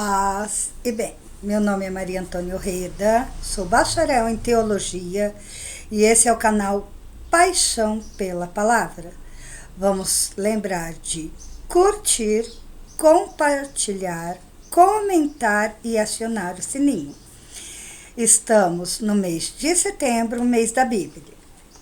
Paz e bem. Meu nome é Maria Antônia Reda, sou bacharel em Teologia e esse é o canal Paixão pela Palavra. Vamos lembrar de curtir, compartilhar, comentar e acionar o sininho. Estamos no mês de setembro, mês da Bíblia.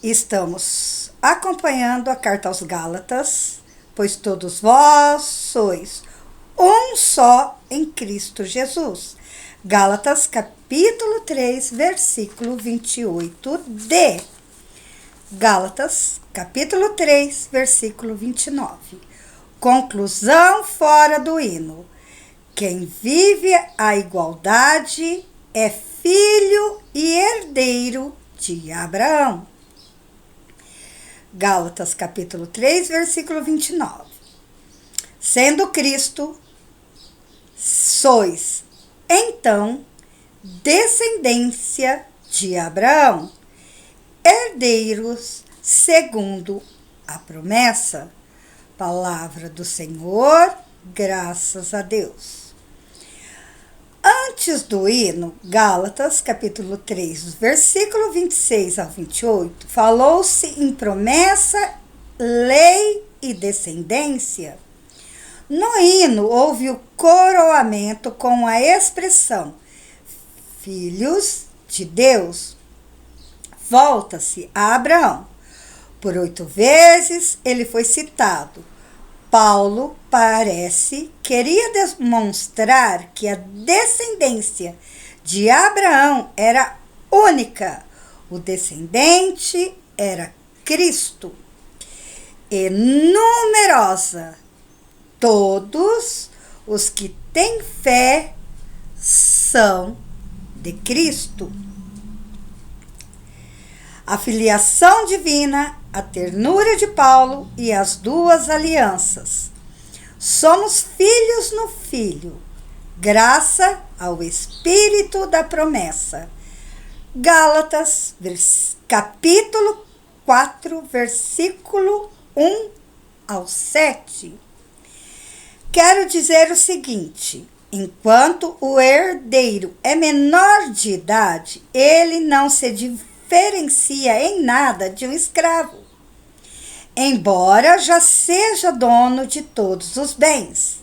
Estamos acompanhando a carta aos Gálatas, pois todos vós sois um só em Cristo Jesus. Gálatas capítulo 3, versículo 28d. Gálatas capítulo 3, versículo 29. Conclusão fora do hino. Quem vive a igualdade é filho e herdeiro de Abraão. Gálatas capítulo 3, versículo 29. Sendo Cristo, sois, então, descendência de Abraão, herdeiros segundo a promessa. Palavra do Senhor, graças a Deus. Antes do hino, Gálatas, capítulo 3, versículo 26 ao 28, falou-se em promessa, lei e descendência. No hino, houve o coroamento com a expressão filhos de Deus. Volta-se a Abraão. Por 8 vezes ele foi citado. Paulo, parece, queria demonstrar que a descendência de Abraão era única. O descendente era Cristo. E numerosa. Todos os que têm fé são de Cristo. A filiação divina, a ternura de Paulo e as duas alianças. Somos filhos no Filho, graça ao Espírito da promessa. Gálatas, capítulo 4, versículo 1 ao 7. Quero dizer o seguinte: enquanto o herdeiro é menor de idade, ele não se diferencia em nada de um escravo, embora já seja dono de todos os bens.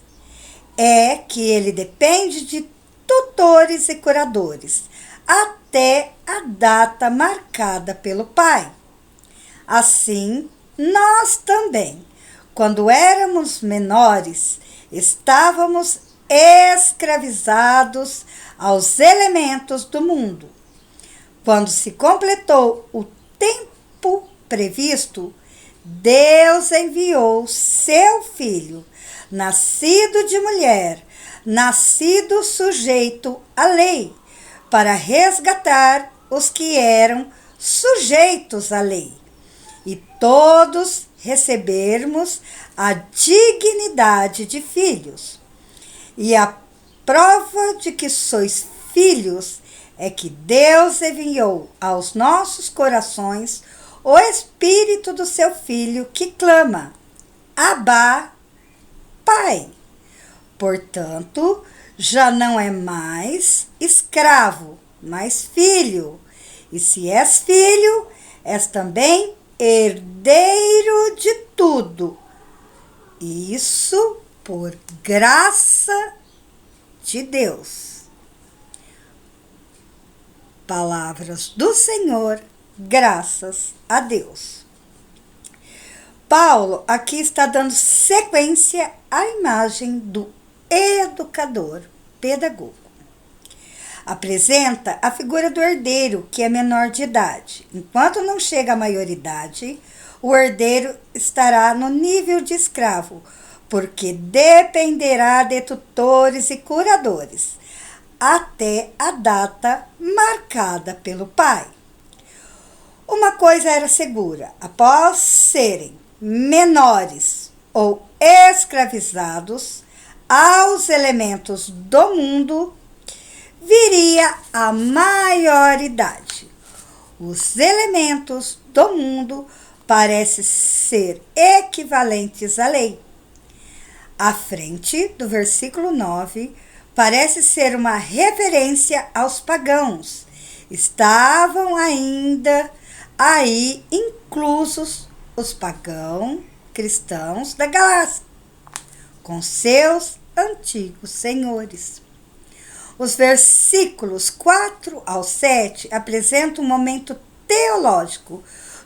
É que ele depende de tutores e curadores, até a data marcada pelo pai. Assim, nós também, quando éramos menores, estávamos escravizados aos elementos do mundo. Quando se completou o tempo previsto, Deus enviou seu Filho, nascido de mulher, nascido sujeito à lei, para resgatar os que eram sujeitos à lei, e todos recebermos a dignidade de filhos. E a prova de que sois filhos é que Deus enviou aos nossos corações o Espírito do seu Filho que clama, Abá, Pai. Portanto, já não é mais escravo, mas filho. E se és filho, és também herdeiro de tudo. Isso por graça de Deus. Palavras do Senhor, graças a Deus. Paulo aqui está dando sequência à imagem do educador, pedagogo. Apresenta a figura do herdeiro, que é menor de idade. Enquanto não chega à maioridade, o herdeiro estará no nível de escravo, porque dependerá de tutores e curadores, até a data marcada pelo pai. Uma coisa era segura: após serem menores ou escravizados aos elementos do mundo, viria a maioridade. Os elementos do mundo parecem ser equivalentes à lei. À frente do versículo 9, parece ser uma referência aos pagãos. Estavam ainda aí inclusos os pagãos cristãos da Galácia, com seus antigos senhores. Os versículos 4 ao 7 apresentam um momento teológico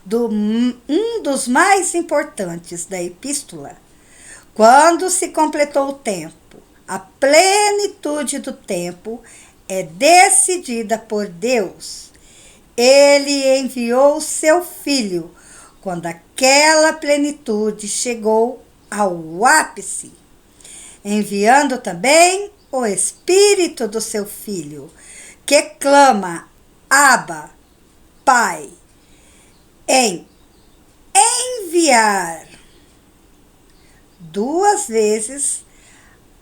um dos mais importantes da epístola. Quando se completou o tempo, a plenitude do tempo é decidida por Deus. Ele enviou o seu Filho quando aquela plenitude chegou ao ápice, enviando também o Espírito do seu Filho, que clama, Abba, Pai. Em enviar, 2 vezes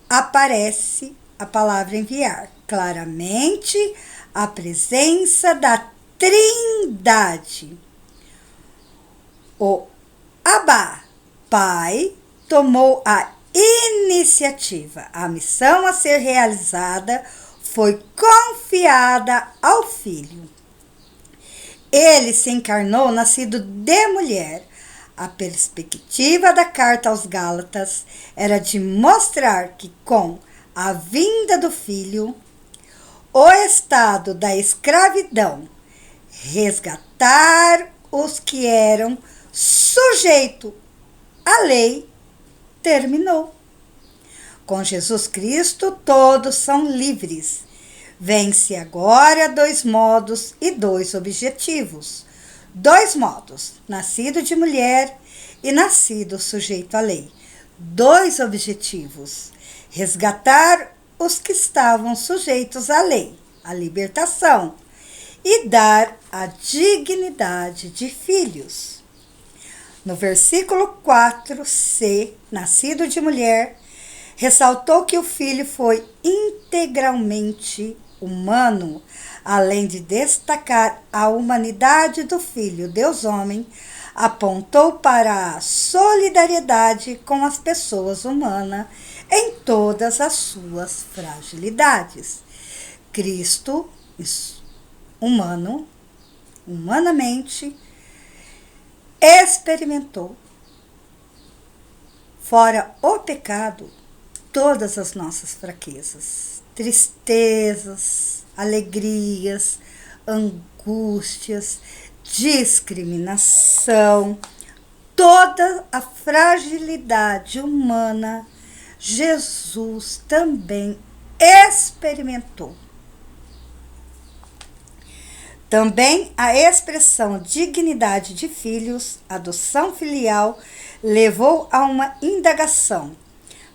aparece a palavra enviar, claramente a presença da Trindade. O Abba, Pai, tomou a iniciativa. A missão a ser realizada foi confiada ao Filho. Ele se encarnou nascido de mulher. A perspectiva da carta aos Gálatas era de mostrar que, com a vinda do Filho, o estado da escravidão, resgatar os que eram sujeitos à lei, terminou. Com Jesus Cristo, todos são livres. Vence agora 2 modos e 2 objetivos. 2 modos, nascido de mulher e nascido sujeito à lei. 2 objetivos, resgatar os que estavam sujeitos à lei, a libertação, e dar a dignidade de filhos. No versículo 4c, nascido de mulher, ressaltou que o Filho foi integralmente humano, além de destacar a humanidade do Filho, Deus homem, apontou para a solidariedade com as pessoas humanas em todas as suas fragilidades. Cristo, humanamente, experimentou, fora o pecado, todas as nossas fraquezas, tristezas, alegrias, angústias, discriminação, toda a fragilidade humana, Jesus também experimentou. Também a expressão dignidade de filhos, adoção filial, levou a uma indagação.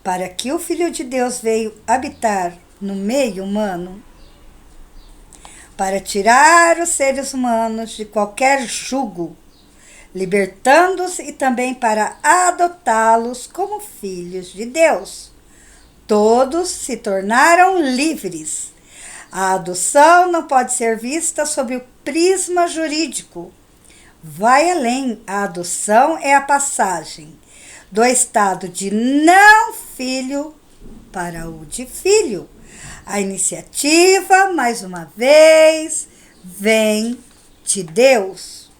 Para que o Filho de Deus veio habitar no meio humano? Para tirar os seres humanos de qualquer jugo, libertando-os e também para adotá-los como filhos de Deus. Todos se tornaram livres. A adoção não pode ser vista sob o prisma jurídico. Vai além. A adoção é a passagem do estado de não filho para o de filho. A iniciativa, mais uma vez, vem de Deus.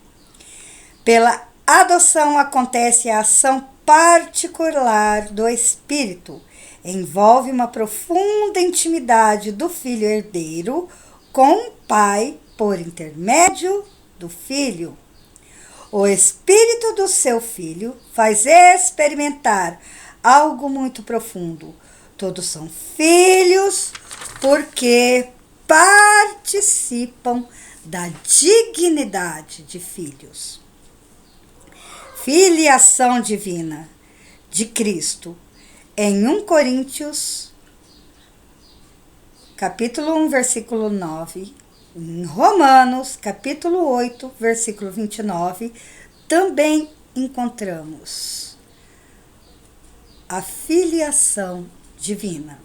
Pela adoção acontece a ação particular do Espírito. Envolve uma profunda intimidade do filho herdeiro com o pai por intermédio do filho. O Espírito do seu Filho faz experimentar algo muito profundo. Todos são filhos porque participam da dignidade de filhos. Filiação divina de Cristo. Em 1 Coríntios, capítulo 1, versículo 9, em Romanos, capítulo 8, versículo 29, também encontramos a filiação divina.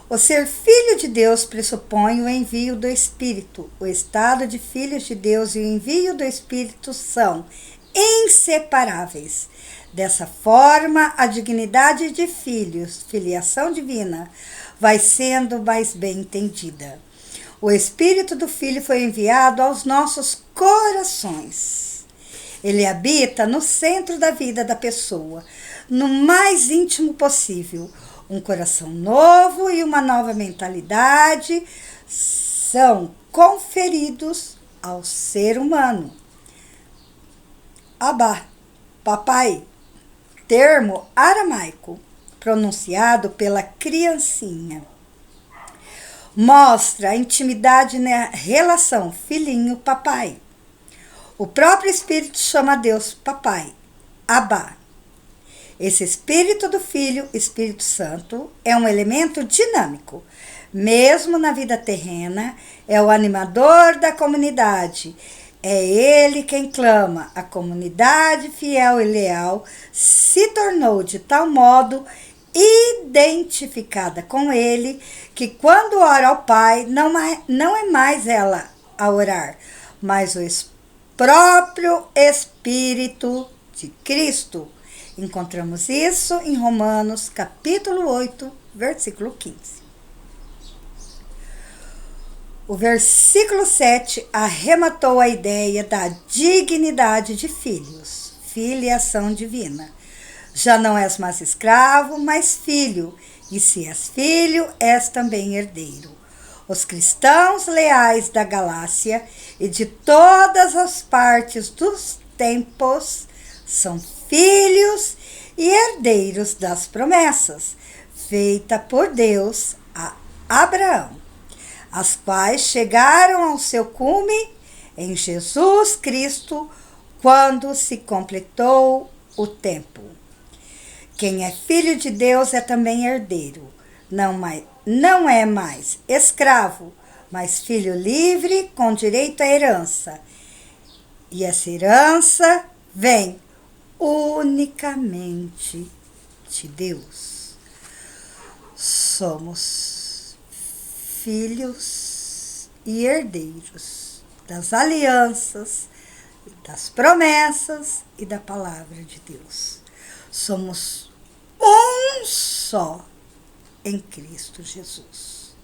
O ser filho de Deus pressupõe o envio do Espírito. O estado de filhos de Deus e o envio do Espírito são inseparáveis. Dessa forma, a dignidade de filhos, filiação divina, vai sendo mais bem entendida. O Espírito do Filho foi enviado aos nossos corações. Ele habita no centro da vida da pessoa, no mais íntimo possível. Um coração novo e uma nova mentalidade são conferidos ao ser humano. Abá, papai, termo aramaico, pronunciado pela criancinha. Mostra a intimidade na relação filhinho-papai. O próprio Espírito chama Deus papai, Abá. Esse Espírito do Filho, Espírito Santo, é um elemento dinâmico. Mesmo na vida terrena, é o animador da comunidade. É ele quem clama. A comunidade fiel e leal se tornou de tal modo identificada com ele que quando ora ao Pai, não é mais ela a orar, mas o próprio Espírito de Cristo. Encontramos isso em Romanos capítulo 8, versículo 15. O versículo 7 arrematou a ideia da dignidade de filhos, filiação divina. Já não és mais escravo, mas filho, e se és filho, és também herdeiro. Os cristãos leais da Galácia e de todas as partes dos tempos são filhos e herdeiros das promessas feitas por Deus a Abraão, as quais chegaram ao seu cume em Jesus Cristo, quando se completou o tempo. Quem é filho de Deus é também herdeiro, não é mais escravo, mas filho livre com direito à herança. E essa herança vem unicamente de Deus. Somos filhos e herdeiros das alianças, das promessas e da palavra de Deus. Somos um só em Cristo Jesus.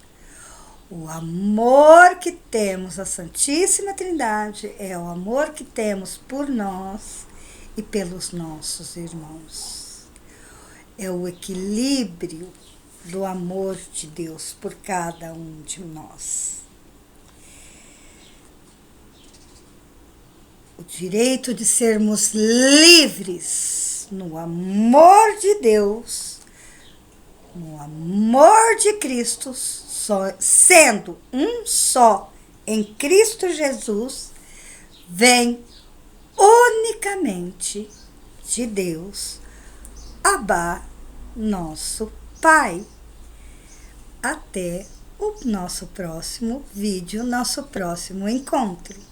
O amor que temos à Santíssima Trindade é o amor que temos por nós e pelos nossos irmãos. É o equilíbrio do amor de Deus por cada um de nós. O direito de sermos livres no amor de Deus, no amor de Cristo, sendo um só em Cristo Jesus, vem unicamente de Deus, Abá, nosso Pai. Até o nosso próximo vídeo, nosso próximo encontro.